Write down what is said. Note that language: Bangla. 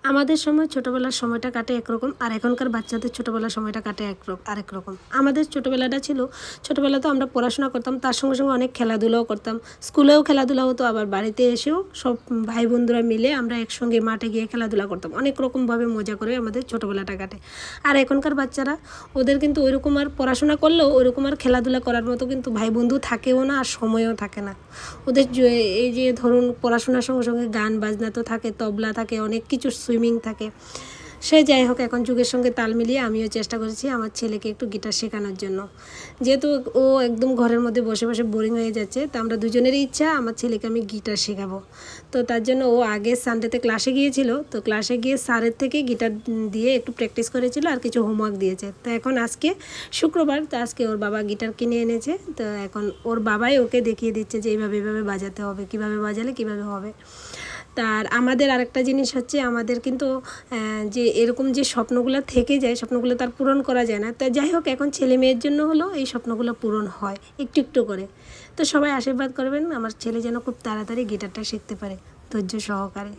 আমাদের সময় ছোটোবেলার সময়টা কাটে একরকম, আর এখনকার বাচ্চাদের ছোটোবেলার সময়টা কাটে আরেক রকম। আমাদের ছোটোবেলাটা ছিল, ছোটোবেলা তো আমরা পড়াশোনা করতাম, তার সঙ্গে সঙ্গে অনেক খেলাধুলাও করতাম। স্কুলেও খেলাধুলা হতো, আবার বাড়িতে এসেও সব ভাই বন্ধুরা মিলে আমরা একসঙ্গে মাঠে গিয়ে খেলাধুলা করতাম। অনেক রকমভাবে মজা করে আমাদের ছোটোবেলাটা কাটে। আর এখনকার বাচ্চারা, ওদের কিন্তু ওইরকম আর পড়াশোনা করলেও ওইরকম আর খেলাধুলা করার মতো কিন্তু ভাই বন্ধু থাকেও না, আর সময়ও থাকে না ওদের। এই যে ধরুন, পড়াশোনার সঙ্গে সঙ্গে গান বাজনা তো থাকে, তবলা থাকে, অনেক কিছু, সুইমিং থাকে। সে যাই হোক, এখন যুগের সঙ্গে তাল মিলিয়ে আমিও চেষ্টা করেছি আমার ছেলেকে একটু গিটার শেখানোর জন্য। যেহেতু ও একদম ঘরের মধ্যে বসে বসে বোরিং হয়ে যাচ্ছে, তো আমরা দুজনেরই ইচ্ছা আমার ছেলেকে আমি গিটার শেখাবো। তো তার জন্য ও আগে সানডেতে ক্লাসে গিয়েছিল, তো ক্লাসে গিয়ে স্যারের থেকে গিটার দিয়ে একটু প্র্যাকটিস করেছিল, আর কিছু হোমওয়ার্ক দিয়েছে। তো এখন আজকে শুক্রবার, তো আজকে ওর বাবা গিটার কিনে এনেছে, তো এখন ওর বাবাই ওকে দেখিয়ে দিচ্ছে যে এইভাবে এইভাবে বাজাতে হবে, কীভাবে বাজালে কীভাবে হবে। তার আমাদের আরেকটা জিনিস হচ্ছে, আমাদের কিন্তু যে এরকম যে স্বপ্নগুলো থেকে যায়, স্বপ্নগুলো তার পূরণ করা যায় না। তা যাই হোক, এখন ছেলে মেয়ের জন্য হলো এই স্বপ্নগুলো পূরণ হয় একটু একটু করে। তো সবাই আশীর্বাদ করবেন আমার ছেলে যেন খুব তাড়াতাড়ি গিটারটা শিখতে পারে, ধৈর্য সহকারে।